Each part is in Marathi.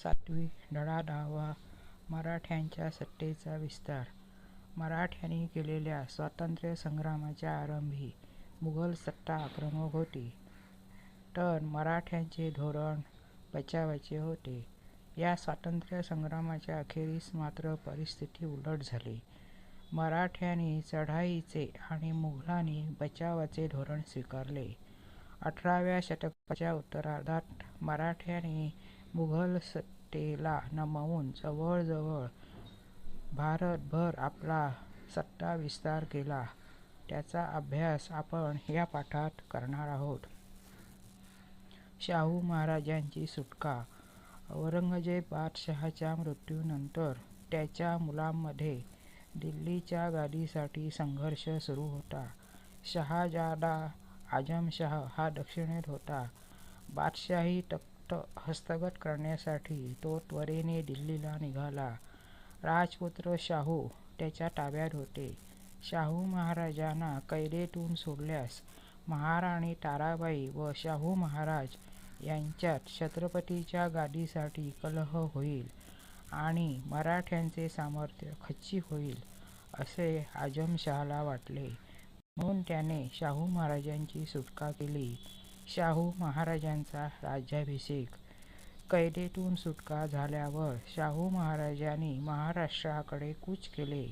सातवी धडा 10वा मराठ्यांच्या सत्तेचा विस्तार. मराठ्यांनी केलेल्या स्वातंत्र्य संग्रामाच्या आरंभी मुघल सत्ता आक्रमक होती, तर मराठ्यांचे धोरण बचावाचे होते. या स्वातंत्र्य संग्रामाच्या अखेरीस मात्र परिस्थिती उलट झाली. मराठ्यांनी चढाईचे आणि मुघलांनी बचावाचे धोरण स्वीकारले. 18व्या शतकाच्या उत्तरार्धात मराठ्यांनी मुघल सत्तेला नमवून जवळजवळ भारतभर आपला सत्ता विस्तार केला. त्याचा अभ्यास आपण या पाठात करणार आहोत. शाहू महाराजांची सुटका. औरंगजेब बादशहाच्या मृत्यूनंतर त्याच्या मुलांमध्ये दिल्लीच्या गादीसाठी संघर्ष सुरू होता. शहाजादा आझमशाह हा दक्षिणेत होता. बादशाही तख्त हस्तगत करण्यासाठी तो त्वरेने दिल्लीला निघाला. राजपुत्र शाहू त्याच्या ताब्यात होते. शाहू महाराजांना कैदेतून सोडल्यास महाराणी ताराबाई व शाहू महाराज यांच्यात छत्रपतीच्या गादीसाठी कलह होईल आणि मराठ्यांचे सामर्थ्य खच्ची होईल, असे आझमशहाला वाटले. म्हणून त्याने शाहू महाराजांची सुटका केली. शाहू महाराजांचा राज्याभिषेक. कैदेतून सुटका झाल्यावर शाहू महाराजांनी महाराष्ट्राकडे कूच केले.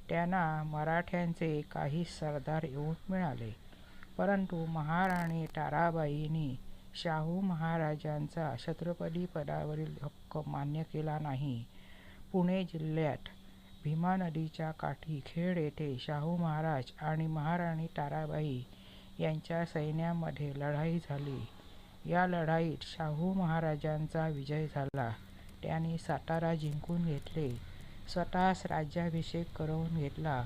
त्यांना मराठ्यांचे काही सरदार येऊन मिळाले, परंतु महाराणी ताराबाईंनी शाहू महाराजांचा छत्रपती पदावरील हक्क मान्य केला नाही. पुणे जिल्ह्यात भीमा नदीच्या काठी खेड येथे शाहू महाराज आणि महाराणी ताराबाई यांच्या सैन्यामध्ये लढाई झाली. या लढाईत शाहू महाराजांचा विजय झाला. त्यांनी सातारा जिंकून घेतले. स्वतःच राज्याभिषेक करवून घेतला.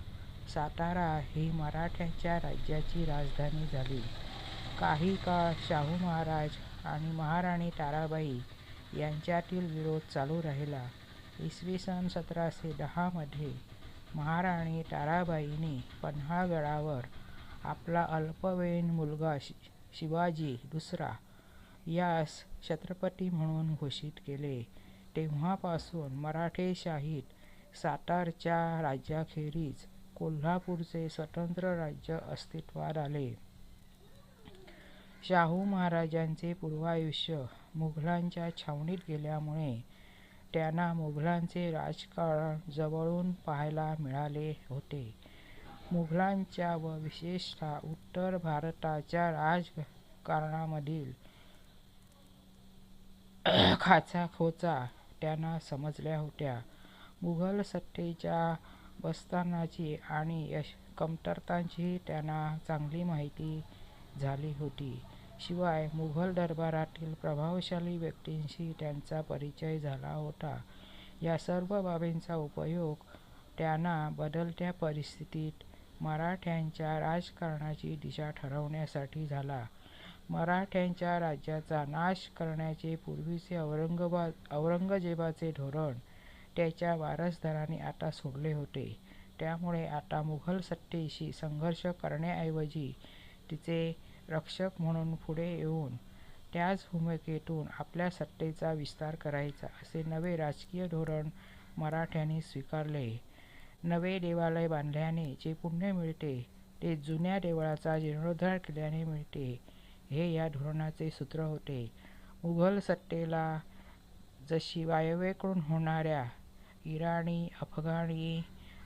सातारा ही मराठ्यांच्या राज्याची राजधानी झाली. काही काळ शाहू महाराज आणि महाराणी ताराबाई यांच्यातील विरोध चालू राहिला. इसवी सन 1710 मध्ये महाराणी ताराबाईंनी पन्हाळगडावर आपला अल्पवयीन मुलगा शिवाजी दुसरा यास छत्रपती म्हणून घोषित केले. तेव्हापासून मराठेशाहीत सातारच्या राज्याखेरीज कोल्हापूरचे स्वतंत्र राज्य अस्तित्वात आले. शाहू महाराजांचे पूर्वायुष्य मुघलांच्या छावणीत गेल्यामुळे त्यांना मुघलांचे राजकारण जवळून पाहायला मिळाले होते. मुघलांच्या व विशेषतः उत्तर भारताच्या राजकारणामधील खाचाखोचा त्यांना समजल्या होत्या. मुघल सत्तेच्या बस्तानाची आणि कमतरतांची त्यांना चांगली माहिती झाली होती. शिवाय मुघल दरबारातील प्रभावशाली व्यक्तींशी त्यांचा परिचय झाला होता. या सर्व बाबींचा उपयोग त्यांना बदलत्या परिस्थितीत मराठ्यांच्या राजकारणाची दिशा ठरवण्यासाठी झाला. मराठ्यांच्या राज्याचा नाश करण्याचे पूर्वीचे औरंगजेबाचे धोरण त्याच्या वारसदारांनी आता सोडले होते. त्यामुळे आता मुघल सत्तेशी संघर्ष करण्याऐवजी तिचे रक्षक म्हणून पुढे येऊन त्याच भूमिकेतून आपल्या सत्तेचा विस्तार करायचा, असे नवे राजकीय धोरण मराठ्यांनी स्वीकारले. नवे देवालय बांधल्याने जे पुण्य मिळते, ते जुन्या देवळाचा जीर्णोद्धार केल्याने मिळते, हे या धोरणाचे सूत्र होते. मुघल सत्तेला जशी वायव्येकडून होणाऱ्या इराणी, अफगाणी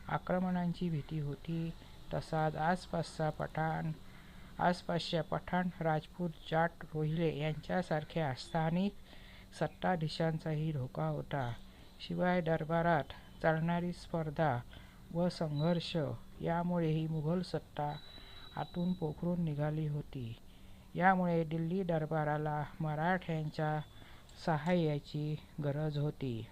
आक्रमणांची भीती होती, तसाच आसपासच्या पठाण, राजपूत, जाट, रोहिले यांच्यासारख्या स्थानिक सत्ताधीशांचाही धोका होता. शिवाय दरबारात चालणारी स्पर्धा व संघर्ष यामुळेही मुघल सत्ता आतून पोखरून निघाली होती. यामुळे दिल्ली दरबाराला मराठ्यांच्या सहाय्याची गरज होती.